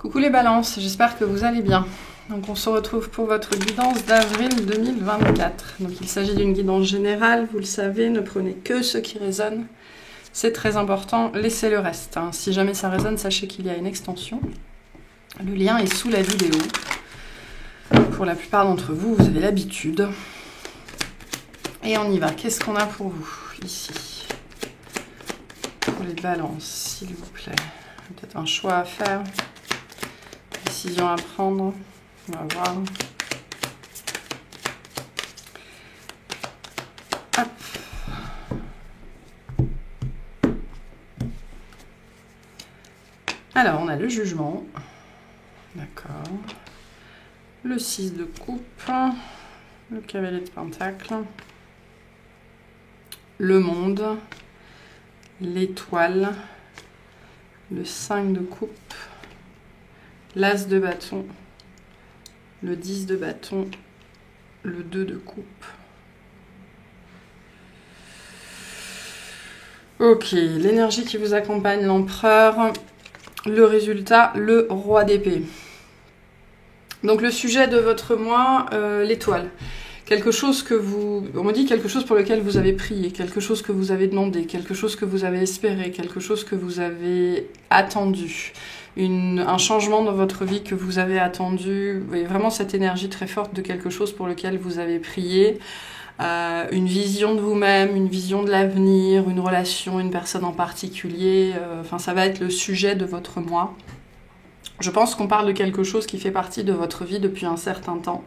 Coucou les balances, j'espère que vous allez bien. Donc on se retrouve pour votre guidance d'avril 2024. Donc il s'agit d'une guidance générale, vous le savez, ne prenez que ce qui résonne. C'est très important, laissez le reste. Si jamais ça résonne, sachez qu'il y a une extension. Le lien est sous la vidéo. Pour la plupart d'entre vous, vous avez l'habitude. Et on y va. Qu'est-ce qu'on a pour vous ici? Pour les balances, s'il vous plaît. Peut-être un choix à faire. Décision à prendre. On va voir. Hop. Alors, on a le jugement. D'accord. Le 6 de coupe. Le cavalier de pentacle. Le monde. L'étoile. Le 5 de coupe. L'as de bâton. Le 10 de bâton. Le 2 de coupe. Ok, l'énergie qui vous accompagne, l'empereur. Le résultat, le roi d'épée. Donc le sujet de votre mois, l'étoile. Quelque chose que vous... On me dit quelque chose pour lequel vous avez prié, quelque chose que vous avez demandé, quelque chose que vous avez espéré, quelque chose que vous avez attendu. Un changement dans votre vie que vous avez attendu. Vous voyez vraiment cette énergie très forte de quelque chose pour lequel vous avez prié. Une vision de vous-même, une vision de l'avenir, une relation, une personne en particulier. Enfin, ça va être le sujet de votre mois. Je pense qu'on parle de quelque chose qui fait partie de votre vie depuis un certain temps.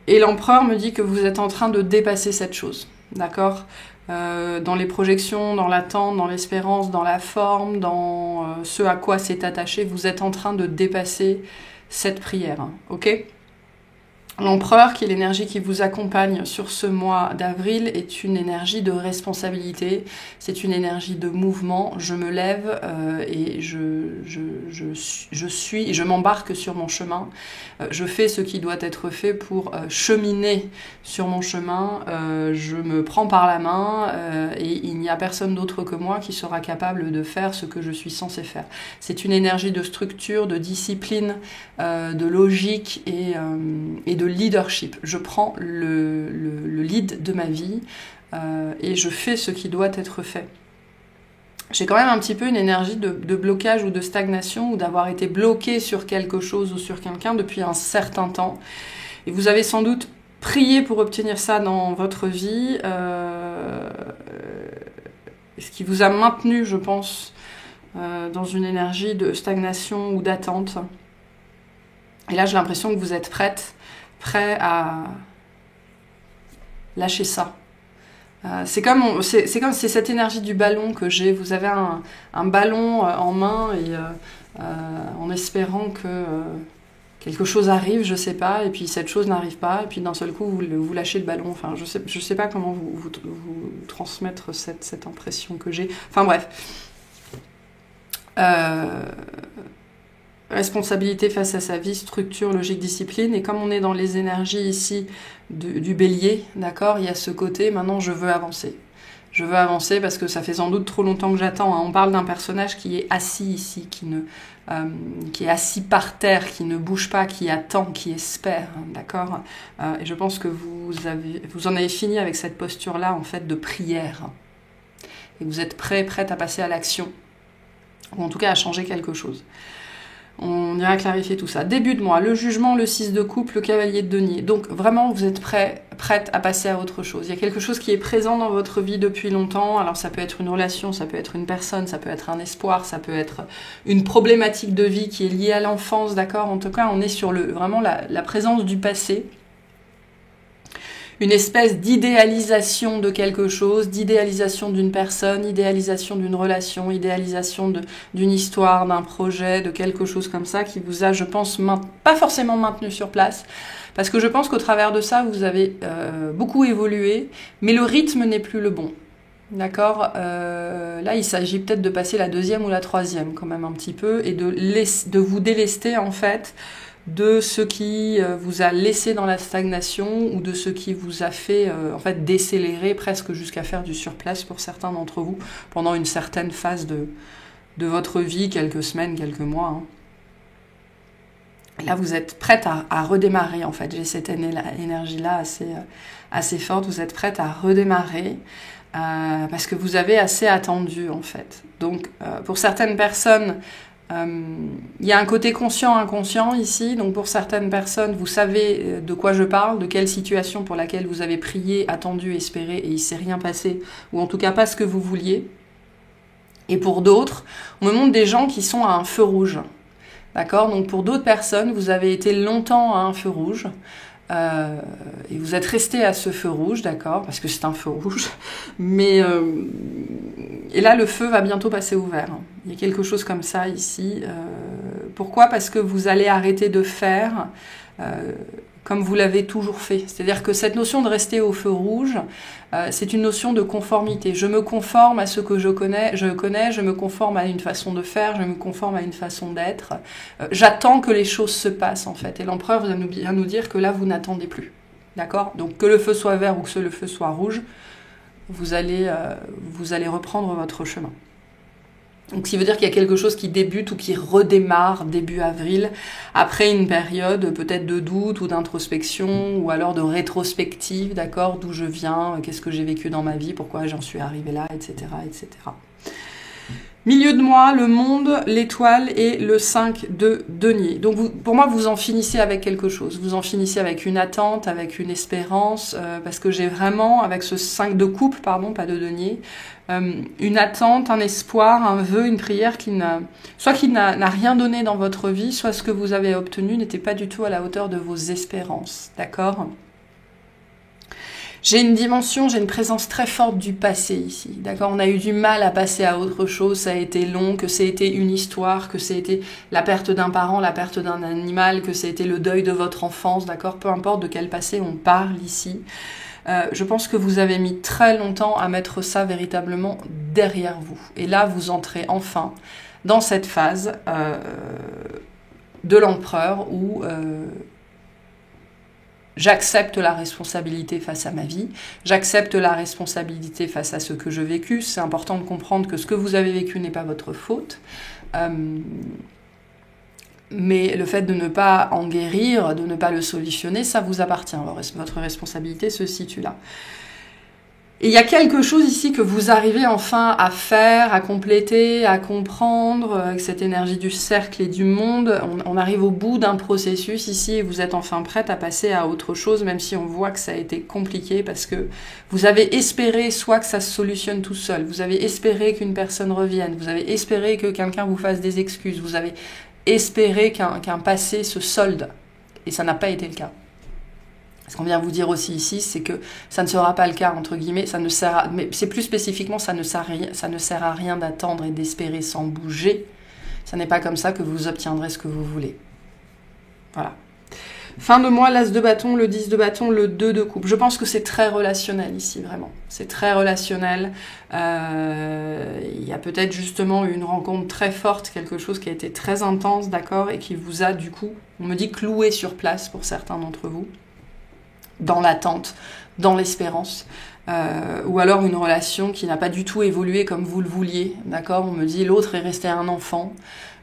Et l'empereur me dit que vous êtes en train de dépasser cette chose. D'accord ? Dans les projections, dans l'attente, dans l'espérance, dans la forme, dans ce à quoi c'est attaché, vous êtes en train de dépasser cette prière. Ok ? L'empereur, qui est l'énergie qui vous accompagne sur ce mois d'avril, est une énergie de responsabilité, c'est une énergie de mouvement. Je me lève et je m'embarque sur mon chemin. Je fais ce qui doit être fait pour cheminer sur mon chemin. Je me prends par la main et il n'y a personne d'autre que moi qui sera capable de faire ce que je suis censée faire. C'est une énergie de structure, de discipline, de logique et de leadership. Je prends le lead de ma vie et je fais ce qui doit être fait. J'ai quand même un petit peu une énergie de blocage ou de stagnation ou d'avoir été bloqué sur quelque chose ou sur quelqu'un depuis un certain temps. Et vous avez sans doute prié pour obtenir ça dans votre vie, ce qui vous a maintenu, je pense, dans une énergie de stagnation ou d'attente. Et là, j'ai l'impression que vous êtes prêt à lâcher ça. C'est cette énergie du ballon que j'ai. Vous avez un ballon en main et en espérant que quelque chose arrive, je sais pas, et puis cette chose n'arrive pas, et puis d'un seul coup vous lâchez le ballon. Enfin, je sais pas comment vous transmettre cette impression que j'ai. Enfin bref. Responsabilité face à sa vie, structure, logique, discipline. Et comme on est dans les énergies ici du bélier, d'accord, il y a ce côté, maintenant je veux avancer. Je veux avancer parce que ça fait sans doute trop longtemps que j'attends. On parle d'un personnage qui est assis ici, qui est assis par terre, qui ne bouge pas, qui attend, qui espère, d'accord. Et je pense que vous en avez fini avec cette posture-là, en fait, de prière. Et vous êtes prête à passer à l'action. Ou en tout cas à changer quelque chose. On ira clarifier tout ça. Début de mois, le jugement, le 6 de coupe, le cavalier de denier. Donc vraiment, vous êtes prête à passer à autre chose. Il y a quelque chose qui est présent dans votre vie depuis longtemps. Alors ça peut être une relation, ça peut être une personne, ça peut être un espoir, ça peut être une problématique de vie qui est liée à l'enfance, d'accord ? En tout cas, on est sur vraiment la présence du passé. Une espèce d'idéalisation de quelque chose, d'idéalisation d'une personne, idéalisation d'une relation, idéalisation d'une histoire, d'un projet, de quelque chose comme ça qui vous a, je pense, pas forcément maintenu sur place. Parce que je pense qu'au travers de ça, vous avez beaucoup évolué, mais le rythme n'est plus le bon. D'accord, là, il s'agit peut-être de passer la 2e ou la 3e quand même un petit peu et de vous délester en fait de ce qui vous a laissé dans la stagnation ou de ce qui vous a fait en fait décélérer presque jusqu'à faire du surplace pour certains d'entre vous pendant une certaine phase de votre vie, quelques semaines, quelques mois. Hein. Et là, vous êtes prête à redémarrer, en fait. J'ai cette énergie-là assez forte. Vous êtes prête à redémarrer parce que vous avez assez attendu, en fait. Donc, pour certaines personnes, il y a un côté conscient-inconscient ici. Donc, pour certaines personnes, vous savez de quoi je parle, de quelle situation pour laquelle vous avez prié, attendu, espéré, et il ne s'est rien passé, ou en tout cas pas ce que vous vouliez. Et pour d'autres, on me montre des gens qui sont à un feu rouge. D'accord ? Donc pour d'autres personnes, vous avez été longtemps à un feu rouge et vous êtes resté à ce feu rouge, d'accord ? Parce que c'est un feu rouge. Mais et là, le feu va bientôt passer au vert. Il y a quelque chose comme ça ici. Pourquoi ? Parce que vous allez arrêter de faire comme vous l'avez toujours fait. C'est-à-dire que cette notion de rester au feu rouge, c'est une notion de conformité. Je me conforme à ce que je connais, je me conforme à une façon de faire, je me conforme à une façon d'être. J'attends que les choses se passent, en fait. Et l'empereur vient nous dire que là, vous n'attendez plus. D'accord ? Donc, que le feu soit vert ou que le feu soit rouge, vous allez reprendre votre chemin. Donc, ce qui veut dire qu'il y a quelque chose qui débute ou qui redémarre début avril, après une période peut-être de doute ou d'introspection, ou alors de rétrospective, d'accord, d'où je viens, qu'est-ce que j'ai vécu dans ma vie, pourquoi j'en suis arrivée là, etc., etc. Milieu de mois, le monde, l'étoile et le 5 de denier. Donc pour moi, vous en finissez avec quelque chose. Vous en finissez avec une attente, avec une espérance, parce que j'ai vraiment, avec ce 5 de coupe, pardon, pas de denier, une attente, un espoir, un vœu, une prière qui n'a rien donné dans votre vie, soit ce que vous avez obtenu n'était pas du tout à la hauteur de vos espérances. D'accord ? J'ai une dimension, j'ai une présence très forte du passé ici, d'accord ? On a eu du mal à passer à autre chose, ça a été long, que c'était une histoire, que c'était la perte d'un parent, la perte d'un animal, que c'était le deuil de votre enfance, d'accord ? Peu importe de quel passé on parle ici. Je pense que vous avez mis très longtemps à mettre ça véritablement derrière vous. Et là, vous entrez enfin dans cette phase de l'empereur où... j'accepte la responsabilité face à ma vie, j'accepte la responsabilité face à ce que j'ai vécu. C'est important de comprendre que ce que vous avez vécu n'est pas votre faute. Mais le fait de ne pas en guérir, de ne pas le solutionner, ça vous appartient. Votre responsabilité se situe là. Et il y a quelque chose ici que vous arrivez enfin à faire, à compléter, à comprendre, avec cette énergie du cercle et du monde. On arrive au bout d'un processus ici et vous êtes enfin prête à passer à autre chose, même si on voit que ça a été compliqué parce que vous avez espéré soit que ça se solutionne tout seul, vous avez espéré qu'une personne revienne, vous avez espéré que quelqu'un vous fasse des excuses, vous avez espéré qu'un passé se solde. Et ça n'a pas été le cas. Ce qu'on vient vous dire aussi ici, c'est que ça ne sera pas le cas, entre guillemets, mais c'est plus spécifiquement, ça ne sert à rien d'attendre et d'espérer sans bouger. Ça n'est pas comme ça que vous obtiendrez ce que vous voulez. Voilà. Fin de mois, l'As de bâton, le 10 de bâton, le 2 de coupe. Je pense que c'est très relationnel ici, vraiment. C'est très relationnel. Il y a peut-être justement une rencontre très forte, quelque chose qui a été très intense, d'accord, et qui vous a du coup, on me dit, cloué sur place pour certains d'entre vous. Dans l'attente, dans l'espérance, ou alors une relation qui n'a pas du tout évolué comme vous le vouliez, d'accord ? On me dit l'autre est resté un enfant,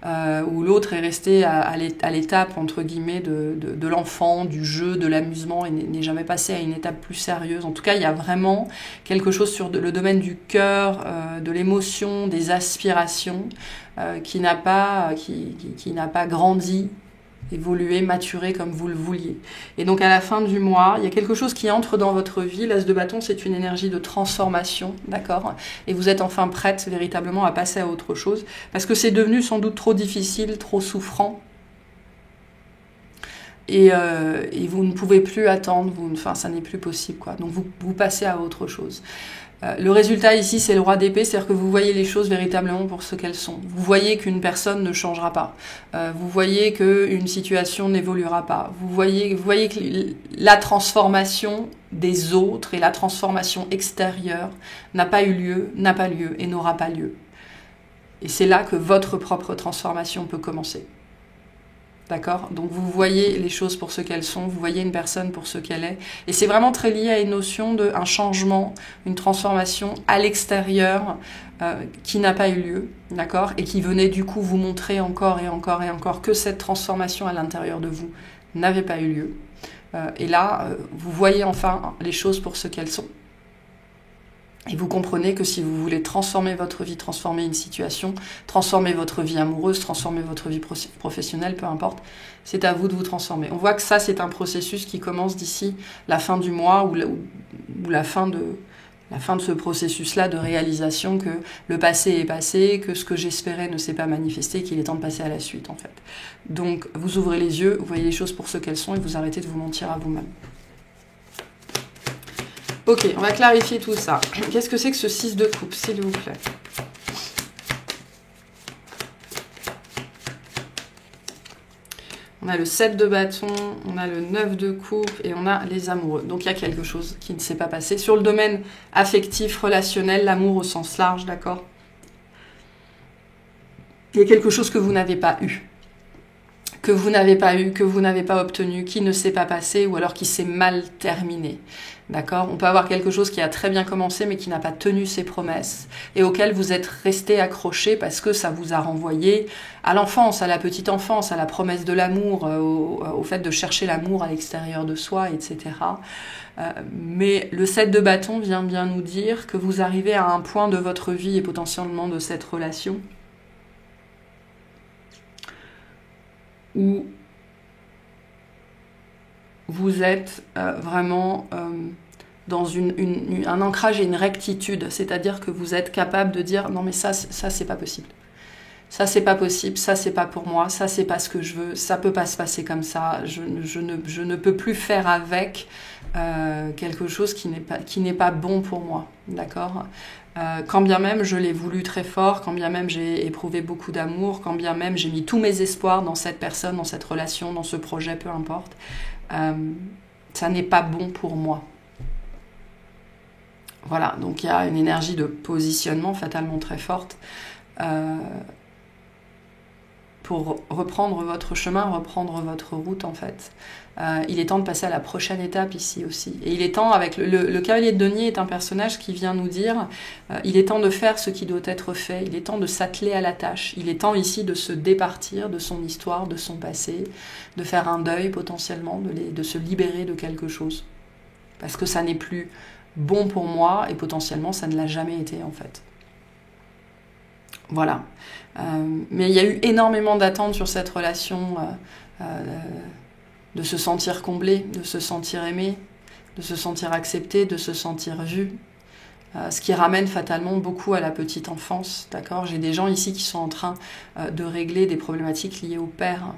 ou l'autre est resté à l'étape, entre guillemets, de l'enfant, du jeu, de l'amusement, et n'est jamais passé à une étape plus sérieuse. En tout cas, il y a vraiment quelque chose sur le domaine du cœur, de l'émotion, des aspirations, qui n'a pas grandi, évoluer, maturer comme vous le vouliez. Et donc à la fin du mois, il y a quelque chose qui entre dans votre vie. L'As de bâton, c'est une énergie de transformation, d'accord ? Et vous êtes enfin prête véritablement à passer à autre chose, parce que c'est devenu sans doute trop difficile, trop souffrant. Et vous ne pouvez plus attendre, ça n'est plus possible, quoi. Donc vous passez à autre chose. Le résultat ici, c'est le roi d'épée, c'est-à-dire que vous voyez les choses véritablement pour ce qu'elles sont. Vous voyez qu'une personne ne changera pas. Vous voyez qu'une situation n'évoluera pas. Vous voyez que la transformation des autres et la transformation extérieure n'a pas eu lieu, n'a pas lieu et n'aura pas lieu. Et c'est là que votre propre transformation peut commencer. D'accord? Donc vous voyez les choses pour ce qu'elles sont, vous voyez une personne pour ce qu'elle est. Et c'est vraiment très lié à une notion d'un changement, une transformation à l'extérieur qui n'a pas eu lieu, d'accord? Et qui venait du coup vous montrer encore et encore et encore que cette transformation à l'intérieur de vous n'avait pas eu lieu. Et là, vous voyez enfin les choses pour ce qu'elles sont. Et vous comprenez que si vous voulez transformer votre vie, transformer une situation, transformer votre vie amoureuse, transformer votre vie professionnelle, peu importe, c'est à vous de vous transformer. On voit que ça, c'est un processus qui commence d'ici la fin du mois ou la fin de ce processus-là de réalisation que le passé est passé, que ce que j'espérais ne s'est pas manifesté, qu'il est temps de passer à la suite, en fait. Donc, vous ouvrez les yeux, vous voyez les choses pour ce qu'elles sont et vous arrêtez de vous mentir à vous-même. Ok, on va clarifier tout ça. Qu'est-ce que c'est que ce 6 de coupe, s'il vous plaît? On a le 7 de bâton, on a le 9 de coupe et on a les amoureux. Donc il y a quelque chose qui ne s'est pas passé. Sur le domaine affectif, relationnel, l'amour au sens large, d'accord? Il y a quelque chose que vous n'avez pas eu. Que vous n'avez pas eu, que vous n'avez pas obtenu, qui ne s'est pas passé ou alors qui s'est mal terminé. D'accord? On peut avoir quelque chose qui a très bien commencé mais qui n'a pas tenu ses promesses et auquel vous êtes resté accroché parce que ça vous a renvoyé à l'enfance, à la petite enfance, à la promesse de l'amour, au fait de chercher l'amour à l'extérieur de soi, etc. Mais le 7 de bâton vient bien nous dire que vous arrivez à un point de votre vie et potentiellement de cette relation où vous êtes vraiment dans un ancrage et une rectitude, c'est-à-dire que vous êtes capable de dire non mais ça c'est pas possible. Ça c'est pas possible, ça c'est pas pour moi, ça c'est pas ce que je veux, ça peut pas se passer comme ça, je ne peux plus faire avec quelque chose qui n'est pas bon pour moi, d'accord? Quand bien même je l'ai voulu très fort, quand bien même j'ai éprouvé beaucoup d'amour, quand bien même j'ai mis tous mes espoirs dans cette personne, dans cette relation, dans ce projet, peu importe, ça n'est pas bon pour moi. Voilà, donc il y a une énergie de positionnement fatalement très forte pour reprendre votre chemin, reprendre votre route en fait. Il est temps de passer à la prochaine étape ici aussi. Et il est temps, avec le cavalier de denier est un personnage qui vient nous dire il est temps de faire ce qui doit être fait, il est temps de s'atteler à la tâche, il est temps ici de se départir de son histoire, de son passé, de faire un deuil potentiellement, de se libérer de quelque chose. Parce que ça n'est plus bon pour moi et potentiellement ça ne l'a jamais été en fait. Voilà. Mais il y a eu énormément d'attentes sur cette relation, de se sentir comblé, de se sentir aimé, de se sentir accepté, de se sentir vu. Ce qui ramène fatalement beaucoup à la petite enfance, d'accord? J'ai des gens ici qui sont en train de régler des problématiques liées au père.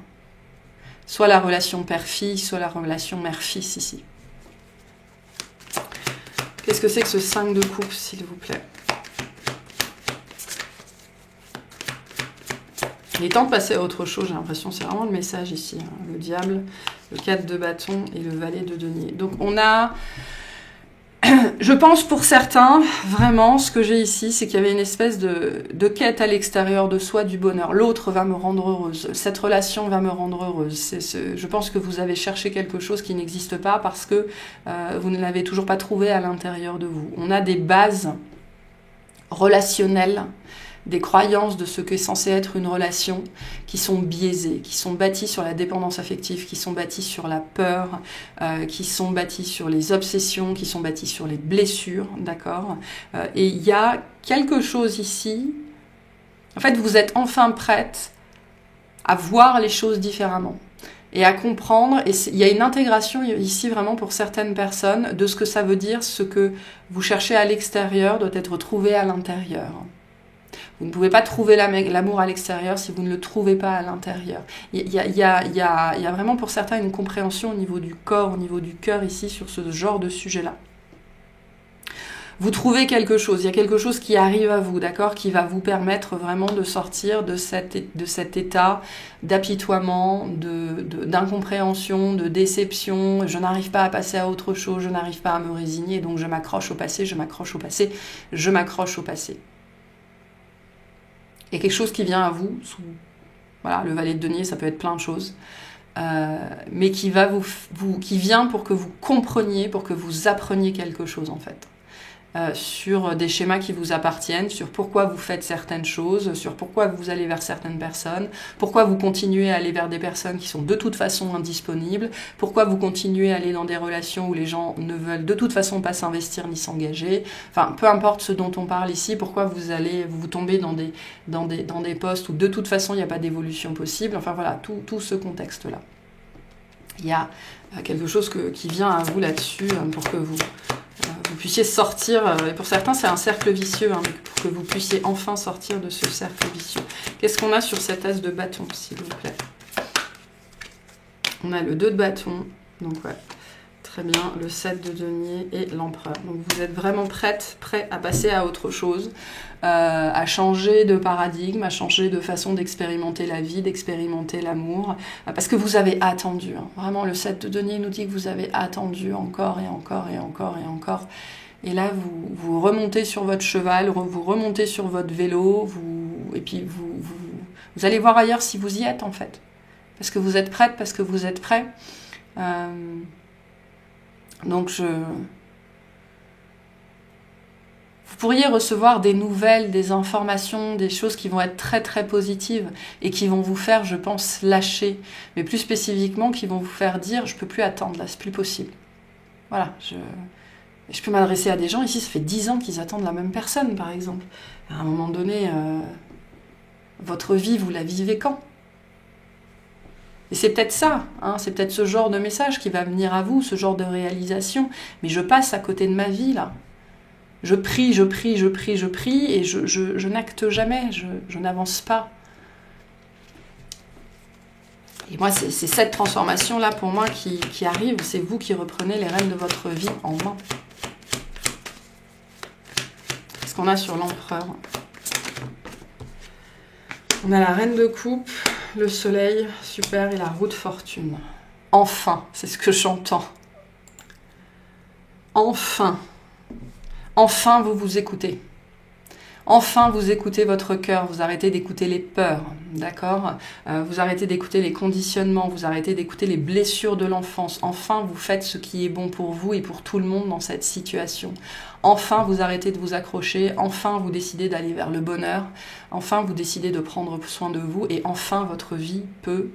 Soit la relation père-fille, soit la relation mère-fils ici. Qu'est-ce que c'est que ce 5 de coupe, s'il vous plaît? Il est temps de passer à autre chose, j'ai l'impression, c'est vraiment le message ici. Hein. Le diable, le 4 de bâton et le valet de denier. Donc on a, je pense pour certains, vraiment, ce que j'ai ici, c'est qu'il y avait une espèce de quête à l'extérieur de soi du bonheur. L'autre va me rendre heureuse, cette relation va me rendre heureuse. Je pense que vous avez cherché quelque chose qui n'existe pas parce que vous ne l'avez toujours pas trouvé à l'intérieur de vous. On a des bases relationnelles, des croyances de ce qu'est censé être une relation qui sont biaisées, qui sont bâties sur la dépendance affective, qui sont bâties sur la peur, qui sont bâties sur les obsessions, qui sont bâties sur les blessures, d'accord? Et il y a quelque chose ici, en fait vous êtes enfin prête à voir les choses différemment et à comprendre, et il y a une intégration ici vraiment pour certaines personnes de ce que ça veut dire, ce que vous cherchez à l'extérieur doit être trouvé à l'intérieur. Vous ne pouvez pas trouver l'amour à l'extérieur si vous ne le trouvez pas à l'intérieur. Il y a vraiment pour certains une compréhension au niveau du corps, au niveau du cœur ici sur ce genre de sujet-là. Vous trouvez quelque chose, il y a quelque chose qui arrive à vous, d'accord, qui va vous permettre vraiment de sortir de cet état d'apitoiement, d'incompréhension, de déception. Je n'arrive pas à passer à autre chose, je n'arrive pas à me résigner, donc je m'accroche au passé, je m'accroche au passé, je m'accroche au passé. Il y a quelque chose qui vient à vous Voilà, le valet de denier, ça peut être plein de choses. Mais qui vient pour que vous compreniez, pour que vous appreniez quelque chose, en fait. Sur des schémas qui vous appartiennent, sur pourquoi vous faites certaines choses, sur pourquoi vous allez vers certaines personnes, pourquoi vous continuez à aller vers des personnes qui sont de toute façon indisponibles, pourquoi vous continuez à aller dans des relations où les gens ne veulent de toute façon pas s'investir ni s'engager, enfin peu importe ce dont on parle ici, pourquoi vous tombez dans des postes où de toute façon il n'y a pas d'évolution possible, enfin voilà, tout ce contexte-là. Il y a quelque chose qui vient à vous là-dessus pour que vous puissiez sortir, et pour certains c'est un cercle vicieux, hein, mais pour que vous puissiez enfin sortir de ce cercle vicieux. Qu'est-ce qu'on a sur cet as de bâton, s'il vous plaît? On a le 2 de bâton, donc ouais, très bien, le 7 de denier et l'empereur. Donc vous êtes vraiment prêt à passer à autre chose, à changer de paradigme, à changer de façon d'expérimenter la vie, d'expérimenter l'amour, parce que vous avez attendu. Hein. Vraiment, le 7 de denier nous dit que vous avez attendu encore et encore et encore et encore. Et là, vous remontez sur votre cheval, vous remontez sur votre vélo, et puis vous allez voir ailleurs si vous y êtes, en fait. Parce que vous êtes prête, parce que vous êtes prêt. Donc, vous pourriez recevoir des nouvelles, des informations, des choses qui vont être très très positives et qui vont vous faire, je pense, lâcher. Mais plus spécifiquement, qui vont vous faire dire, je peux plus attendre, là, c'est plus possible. Voilà, je peux m'adresser à des gens, ici, ça fait 10 ans qu'ils attendent la même personne, par exemple. À un moment donné, votre vie, vous la vivez quand ? Et c'est peut-être ça, hein, c'est peut-être ce genre de message qui va venir à vous, ce genre de réalisation. Mais je passe à côté de ma vie, là. Je prie, et je n'acte jamais, je n'avance pas. Et moi, c'est cette transformation-là, pour moi, qui arrive. C'est vous qui reprenez les rênes de votre vie en main. Qu'est-ce qu'on a sur l'empereur? On a la reine de coupe, le soleil, super, et la roue de fortune. Enfin, c'est ce que j'entends. Enfin. Enfin, vous vous écoutez. Enfin, vous écoutez votre cœur, vous arrêtez d'écouter les peurs, d'accord ? Vous arrêtez d'écouter les conditionnements, vous arrêtez d'écouter les blessures de l'enfance. Enfin, vous faites ce qui est bon pour vous et pour tout le monde dans cette situation. Enfin, vous arrêtez de vous accrocher. Enfin, vous décidez d'aller vers le bonheur. Enfin, vous décidez de prendre soin de vous. Et enfin, votre vie peut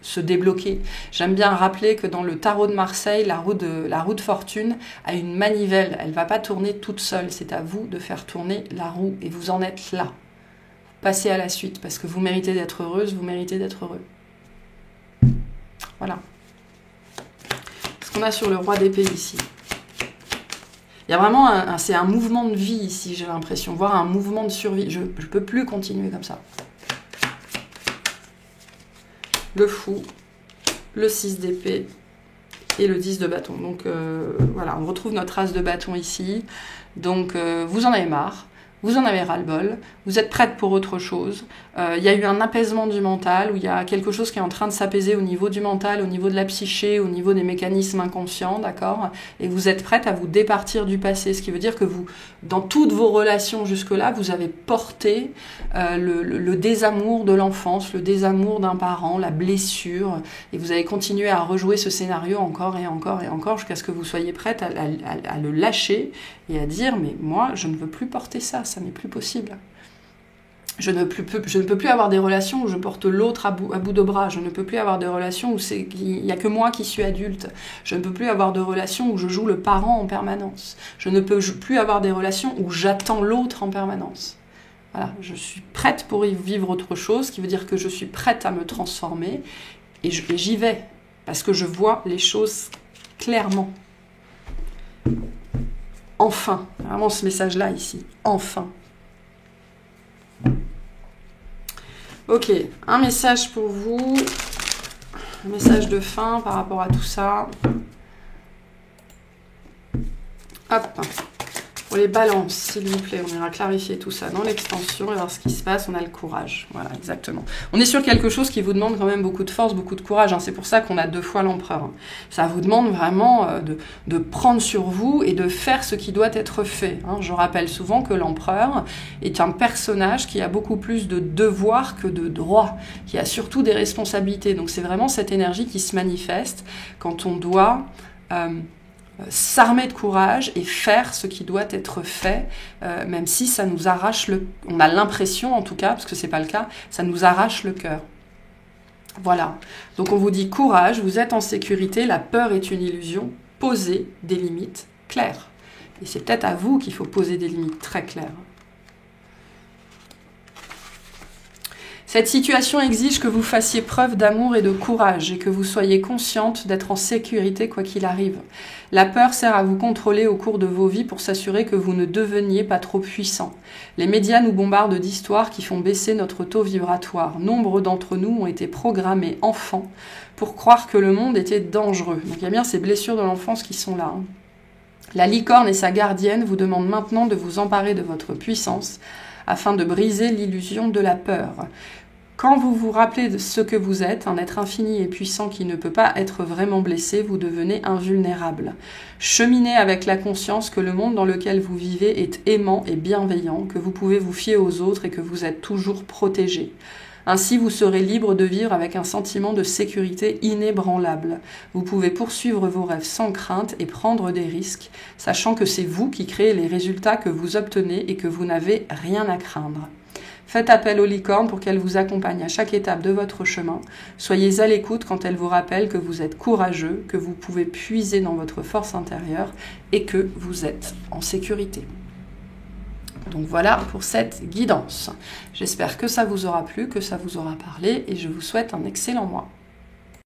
se débloquer. J'aime bien rappeler que dans le tarot de Marseille, la roue de fortune a une manivelle. Elle ne va pas tourner toute seule. C'est à vous de faire tourner la roue. Et vous en êtes là. Passez à la suite parce que vous méritez d'être heureuse, vous méritez d'être heureux. Voilà. Ce qu'on a sur le roi d'épée ici. Il y a vraiment c'est un mouvement de vie ici, j'ai l'impression. Voire un mouvement de survie. Je ne peux plus continuer comme ça. Le fou, le 6 d'épée et le 10 de bâton. Donc voilà, on retrouve notre as de bâton ici. Donc vous en avez marre, vous en avez ras-le-bol, vous êtes prête pour autre chose. Il y a eu un apaisement du mental, où il y a quelque chose qui est en train de s'apaiser au niveau du mental, au niveau de la psyché, au niveau des mécanismes inconscients, d'accord ? Et vous êtes prête à vous départir du passé, ce qui veut dire que vous, dans toutes vos relations jusque-là, vous avez porté le désamour de l'enfance, le désamour d'un parent, la blessure, et vous avez continué à rejouer ce scénario encore et encore et encore, jusqu'à ce que vous soyez prête à le lâcher et à dire « mais moi, je ne veux plus porter ça, ça n'est plus possible ». Je ne peux plus avoir des relations où je porte l'autre à bout de bras. Je ne peux plus avoir de relations où il n'y a que moi qui suis adulte. Je ne peux plus avoir de relations où je joue le parent en permanence. Je ne peux plus avoir des relations où j'attends l'autre en permanence. Voilà, je suis prête pour y vivre autre chose, ce qui veut dire que je suis prête à me transformer. Et j'y vais, parce que je vois les choses clairement. Enfin, vraiment ce message-là ici, enfin. Ok, un message pour vous, un message de fin par rapport à tout ça. Hop, Pour les balances, s'il vous plaît, on ira clarifier tout ça dans l'extension et voir ce qui se passe. On a le courage. Voilà, exactement. On est sur quelque chose qui vous demande quand même beaucoup de force, beaucoup de courage. Hein. C'est pour ça qu'on a 2 fois l'empereur. Hein. Ça vous demande vraiment de prendre sur vous et de faire ce qui doit être fait. Hein. Je rappelle souvent que l'empereur est un personnage qui a beaucoup plus de devoirs que de droits, qui a surtout des responsabilités. Donc c'est vraiment cette énergie qui se manifeste quand on doit... s'armer de courage et faire ce qui doit être fait, même si ça nous arrache on a l'impression en tout cas, parce que c'est pas le cas, ça nous arrache le cœur. Voilà. Donc on vous dit courage, vous êtes en sécurité, la peur est une illusion, posez des limites claires. Et c'est peut-être à vous qu'il faut poser des limites très claires. Cette situation exige que vous fassiez preuve d'amour et de courage et que vous soyez consciente d'être en sécurité quoi qu'il arrive. La peur sert à vous contrôler au cours de vos vies pour s'assurer que vous ne deveniez pas trop puissant. Les médias nous bombardent d'histoires qui font baisser notre taux vibratoire. Nombre d'entre nous ont été programmés enfants pour croire que le monde était dangereux. Donc il y a bien ces blessures de l'enfance qui sont là. Hein. La licorne et sa gardienne vous demandent maintenant de vous emparer de votre puissance afin de briser l'illusion de la peur. Quand vous vous rappelez de ce que vous êtes, un être infini et puissant qui ne peut pas être vraiment blessé, vous devenez invulnérable. Cheminez avec la conscience que le monde dans lequel vous vivez est aimant et bienveillant, que vous pouvez vous fier aux autres et que vous êtes toujours protégé. Ainsi, vous serez libre de vivre avec un sentiment de sécurité inébranlable. Vous pouvez poursuivre vos rêves sans crainte et prendre des risques, sachant que c'est vous qui créez les résultats que vous obtenez et que vous n'avez rien à craindre. Faites appel aux licornes pour qu'elles vous accompagnent à chaque étape de votre chemin. Soyez à l'écoute quand elles vous rappellent que vous êtes courageux, que vous pouvez puiser dans votre force intérieure et que vous êtes en sécurité. Donc voilà pour cette guidance. J'espère que ça vous aura plu, que ça vous aura parlé et je vous souhaite un excellent mois.